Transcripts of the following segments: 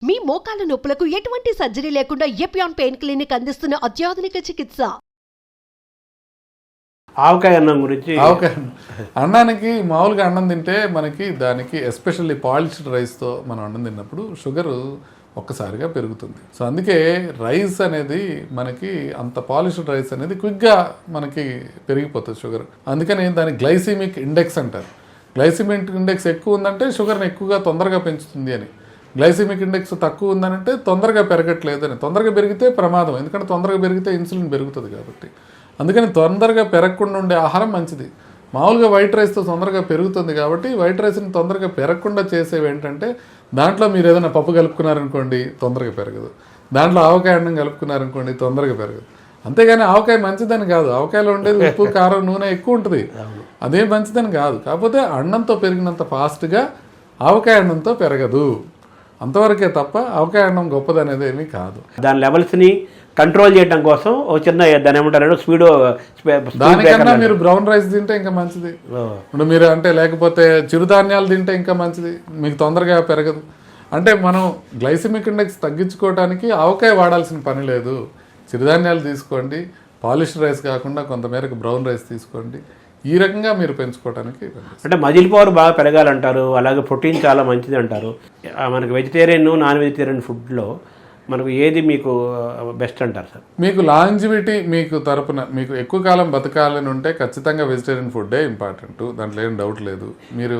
మీ మోకాల నొప్పులకు ఎటువంటి సర్జరీ లేకుండా ఎపియాన్ పెయిన్ క్లినిక్ అందిస్తున్న అత్యాధునిక చికిత్స. ఆవకాయ అన్నం గురించి. ఆవకాయ అన్నానికి మామూలుగా అన్నం తింటే మనకి దానికి ఎస్పెషల్లీ పాలిష్డ్ రైస్తో మనం అన్నం తిన్నప్పుడు షుగరు ఒక్కసారిగా పెరుగుతుంది. సో అందుకే రైస్ అనేది మనకి అంత పాలిష్డ్ రైస్ అనేది క్విక్గా మనకి పెరిగిపోతుంది షుగర్. అందుకని దాని గ్లైసిమిక్ ఇండెక్స్ అంటారు. గ్లైసిమిక్ ఇండెక్స్ ఎక్కువ ఉందంటే షుగర్ని ఎక్కువగా తొందరగా పెంచుతుంది అని, గ్లైసిమిక్ ఇండెక్స్ తక్కువ ఉందనంటే తొందరగా పెరగట్లేదు అని. తొందరగా పెరిగితే ప్రమాదం, ఎందుకంటే తొందరగా పెరిగితే ఇన్సులిన్ పెరుగుతుంది కాబట్టి. అందుకని తొందరగా పెరగకుండా ఉండే ఆహారం మంచిది. మామూలుగా వైట్ రైస్తో తొందరగా పెరుగుతుంది కాబట్టి వైట్ రైస్ని తొందరగా పెరగకుండా చేసేవి ఏంటంటే, దాంట్లో మీరు ఏదైనా పప్పు కలుపుకున్నారనుకోండి తొందరగా పెరగదు, దాంట్లో ఆవకాయ అన్నం కలుపుకున్నారనుకోండి తొందరగా పెరగదు. అంతేగాని ఆవకాయ మంచిదని కాదు, ఆవకాయలో ఉండేది ఉప్పు కారం నూనె ఎక్కువ ఉంటుంది, అదేం మంచిదని కాదు. కాకపోతే అన్నంతో పెరిగినంత ఫాస్ట్గా ఆవకాయ అన్నంతో పెరగదు, అంతవరకే తప్ప ఆవకాయ అన్నం గొప్పదనేది ఏమీ కాదు. దాని లెవెల్స్ని కంట్రోల్ చేయడం కోసం ఒక చిన్న దాని ఏమంటారు స్పీడ్, దానికన్నా మీరు బ్రౌన్ రైస్ తింటే ఇంకా మంచిది. ఇప్పుడు మీరు అంటే లేకపోతే చిరుధాన్యాలు తింటే ఇంకా మంచిది, మీకు తొందరగా పెరగదు. అంటే మనం గ్లైసిమిక్ ఇండెక్స్ తగ్గించుకోవడానికి ఆవకాయ వాడాల్సిన పని లేదు. చిరుధాన్యాలు తీసుకోండి, పాలిష్డ్ రైస్ కాకుండా కొంతమేరకు బ్రౌన్ రైస్ తీసుకోండి, ఈ రకంగా మీరు పెంచుకోవడానికి. అంటే మజిల్ పవర్ బాగా పెరగాలంటారు, అలాగే ప్రోటీన్ చాలా మంచిది అంటారు. మనకి వెజిటేరియన్ నాన్ వెజిటేరియన్ ఫుడ్లో మనకు ఏది మీకు బెస్ట్ అంటారు సార్? మీకు లాంజివిటీ మీకు తరపున మీకు ఎక్కువ కాలం బతకాలని ఉంటే ఖచ్చితంగా వెజిటేరియన్ ఫుడ్డే ఇంపార్టెంట్, దాంట్లో ఏం డౌట్ లేదు. మీరు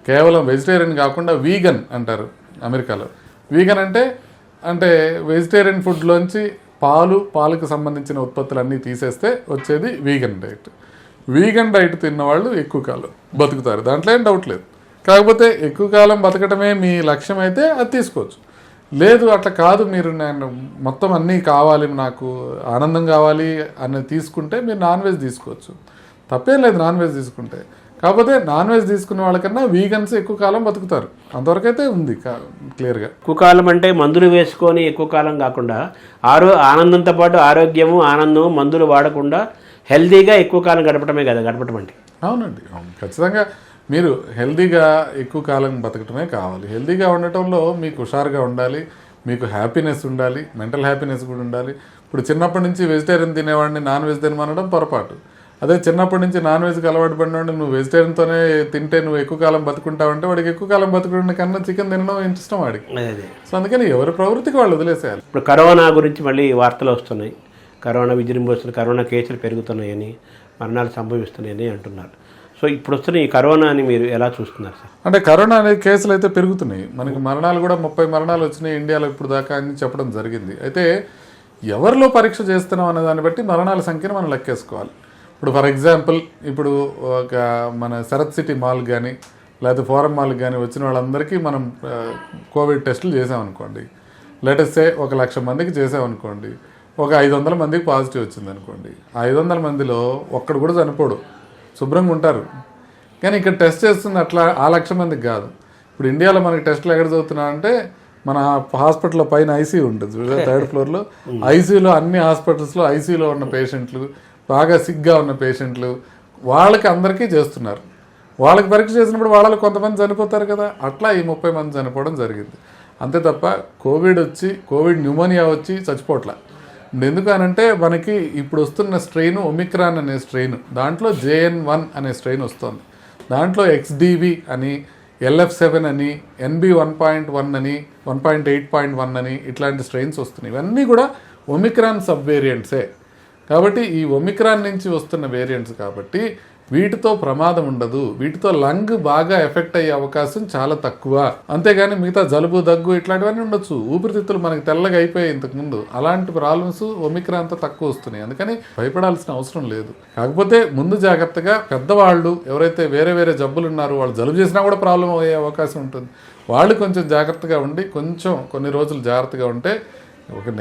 కేవలం వెజిటేరియన్ కాకుండా వీగన్ అంటారు అమెరికాలో. వీగన్ అంటే వెజిటేరియన్ ఫుడ్లోంచి పాలకు సంబంధించిన ఉత్పత్తులన్నీ తీసేస్తే వచ్చేది వీగన్ డైట్. వీగన్ డైట్ తిన్నవాళ్ళు ఎక్కువ కాలం బతుకుతారు, దాంట్లో ఏం డౌట్ లేదు. కాకపోతే ఎక్కువ కాలం బతకటమే మీ లక్ష్యం అయితే అది తీసుకోవచ్చు. లేదు అట్లా కాదు, మీరు నేను మొత్తం అన్నీ కావాలి, నాకు ఆనందం కావాలి అని తీసుకుంటే మీరు నాన్ వెజ్ తీసుకోవచ్చు, తప్పేం లేదు నాన్ వెజ్ తీసుకుంటే. కాకపోతే నాన్ వెజ్ తీసుకునే వాళ్ళకన్నా వీగన్స్ ఎక్కువ కాలం బతుకుతారు, అంతవరకైతే ఉంది క్లియర్గా. ఎక్కువ కాలం అంటే మందులు వేసుకొని ఎక్కువ కాలం కాకుండా ఆనందంతో పాటు ఆరోగ్యము ఆనందము మందులు వాడకుండా హెల్దీగా ఎక్కువ కాలం గడపటమే కదా గడపటం అంటే. అవునండి, అవును, ఖచ్చితంగా మీరు హెల్దీగా ఎక్కువ కాలం బతకటమే కావాలి. హెల్దీగా ఉండటంలో మీకు హుషారుగా ఉండాలి, మీకు హ్యాపీనెస్ ఉండాలి, మెంటల్ హ్యాపీనెస్ కూడా ఉండాలి. ఇప్పుడు చిన్నప్పటి నుంచి వెజిటేరియన్ తినేవాడిని నాన్ వెజ్ తినమనడం పొరపాటు. అదే చిన్నప్పటి నుంచి నాన్ వెజ్కి అలవాటు పడినవాడిని నువ్వు వెజిటేరియన్తోనే తింటే నువ్వు ఎక్కువ కాలం బతుకుంటావంటే వాడికి ఎక్కువ కాలం బతుకునే కన్నా చికెన్ తినడం ఇష్టం వాడికి. సో అందుకని ఎవరి ప్రవృత్తికి వాళ్ళు వదిలేసేయాలి. ఇప్పుడు కరోనా గురించి మళ్ళీ వార్తలు వస్తున్నాయి, కరోనా విజృంభిస్తుంది, కరోనా కేసులు పెరుగుతున్నాయని, మరణాలు సంభవిస్తున్నాయని అంటున్నారు. సో ఇప్పుడు వస్తున్న ఈ కరోనాని మీరు ఎలా చూస్తున్నారు సార్? అంటే కరోనా అనే కేసులు అయితే పెరుగుతున్నాయి, మనకి మరణాలు కూడా 30 మరణాలు వచ్చినాయి ఇండియాలో ఇప్పుడు దాకా అని చెప్పడం జరిగింది. అయితే ఎవరిలో పరీక్ష చేస్తున్నాం అనే దాన్ని బట్టి మరణాల సంఖ్యను మనం లెక్కేసుకోవాలి. ఇప్పుడు ఫర్ ఎగ్జాంపుల్ ఇప్పుడు ఒక మన శరత్ సిటీ మాల్ కానీ లేకపోతే ఫోరం మాల్కి కానీ వచ్చిన వాళ్ళందరికీ మనం కోవిడ్ టెస్టులు చేసామనుకోండి, లేటెస్ట్ 1,00,000 మందికి చేసామనుకోండి, ఒక 500 మందికి పాజిటివ్ వచ్చింది అనుకోండి. 500 మందిలో ఒక్కడు కూడా చనిపోడు, శుభ్రంగా ఉంటారు. కానీ ఇక్కడ టెస్ట్ చేస్తుంది అట్లా 1,00,000 మందికి కాదు. ఇప్పుడు ఇండియాలో మనకి టెస్టులు ఎక్కడ చదువుతున్నారంటే మన హాస్పిటల్లో పైన ఐసీయూ ఉంటుంది, 3rd ఫ్లోర్లో ఐసీయూలో, అన్ని హాస్పిటల్స్లో ఐసీయూలో ఉన్న పేషెంట్లు, బాగా సిగ్గా ఉన్న పేషెంట్లు, వాళ్ళకి అందరికీ చేస్తున్నారు. వాళ్ళకి పరీక్ష చేసినప్పుడు వాళ్ళలో కొంతమంది చనిపోతారు కదా, అట్లా ఈ 30 మంది చనిపోవడం జరిగింది. అంతే తప్ప కోవిడ్ న్యూమోనియా వచ్చి చచ్చిపోవట్ల. ఎందుకు అనంటే మనకి ఇప్పుడు వస్తున్న స్ట్రెయిన్ ఒమిక్రాన్ అనే స్ట్రెయిన్, దాంట్లో JN1 అనే స్ట్రెయిన్ వస్తుంది, దాంట్లో XDV అని, LF7 అని, NB1.1 అని, 1.8.1 అని ఇట్లాంటి స్ట్రెయిన్స్ వస్తున్నాయి. ఇవన్నీ కూడా ఒమిక్రాన్ సబ్ వేరియంట్సే. కాబట్టి ఈ ఒమిక్రాన్ నుంచి వస్తున్న వేరియంట్స్ కాబట్టి వీటితో ప్రమాదం ఉండదు, వీటితో లంగ్ బాగా ఎఫెక్ట్ అయ్యే అవకాశం చాలా తక్కువ. అంతేగాని మిగతా జలుబు దగ్గు ఇట్లాంటివన్నీ ఉండొచ్చు, ఊపిరితిత్తులు మనకి తెల్లగా అయిపోయాయి ఇంతకుముందు, అలాంటి ప్రాబ్లమ్స్ ఒమిక్రాన్తో తక్కువ వస్తున్నాయి. అందుకని భయపడాల్సిన అవసరం లేదు. కాకపోతే ముందు జాగ్రత్తగా పెద్దవాళ్ళు ఎవరైతే వేరే జబ్బులు ఉన్నారో, వాళ్ళు జలుబు చేసినా కూడా ప్రాబ్లం అయ్యే అవకాశం ఉంటుంది, వాళ్ళు కొంచెం జాగ్రత్తగా ఉండి కొన్ని రోజులు జాగ్రత్తగా ఉంటే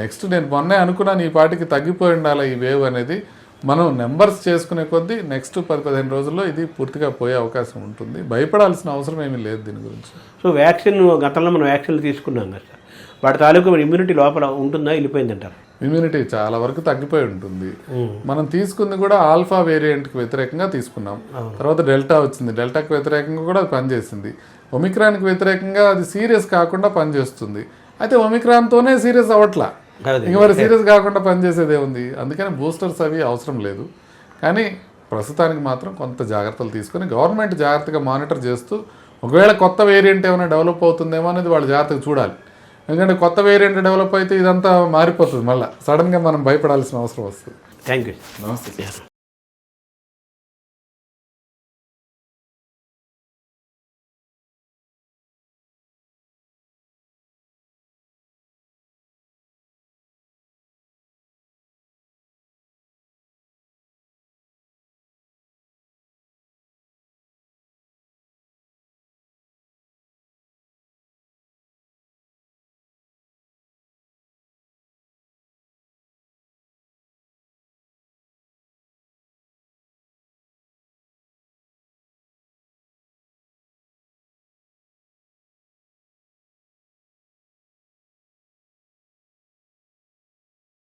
నెక్స్ట్ నేను మొన్నే అనుకున్నాను ఈ పాటికి తగ్గిపోయి ఉండాలి ఈ వేవ్ అనేది, మనం నెంబర్స్ చేసుకునే కొద్దీ నెక్స్ట్ 10-15 రోజుల్లో ఇది పూర్తిగా పోయే అవకాశం ఉంటుంది. భయపడాల్సిన అవసరం ఏమీ లేదు దీని గురించి. సో వ్యాక్సిన్ గతంలో మనం వ్యాక్సిన్లు తీసుకున్నాం కదా సార్, వాటి తాలూకు ఇమ్యూనిటీ లోపల ఉంటుందా, వెళ్ళిపోయిందంటారు? ఇమ్యూనిటీ చాలా వరకు తగ్గిపోయి ఉంటుంది. మనం తీసుకుంది కూడా ఆల్ఫా వేరియంట్కి వ్యతిరేకంగా తీసుకున్నాం, తర్వాత డెల్టా వచ్చింది, డెల్టాకి వ్యతిరేకంగా కూడా అది పనిచేసింది. ఒమిక్రాన్కి వ్యతిరేకంగా అది సీరియస్ కాకుండా పనిచేస్తుంది. అయితే ఒమిక్రాన్తోనే సీరియస్ అవ్వట్లా, అదే. ఇంక మరి సీరియస్ కాకుండా పనిచేసేది ఏముంది. అందుకని బూస్టర్స్ అవి అవసరం లేదు. కానీ ప్రస్తుతానికి మాత్రం కొంత జాగ్రత్తలు తీసుకొని గవర్నమెంట్ జాగ్రత్తగా మానిటర్ చేస్తూ, ఒకవేళ కొత్త వేరియంట్ ఏమైనా డెవలప్ అవుతుందేమో అనేది వాళ్ళు జాగ్రత్తగా చూడాలి. ఎందుకంటే కొత్త వేరియంట్ డెవలప్ అయితే ఇదంతా మారిపోతుంది, మళ్ళీ సడన్గా మనం భయపడాల్సిన అవసరం వస్తుంది. Thank you. నమస్తే.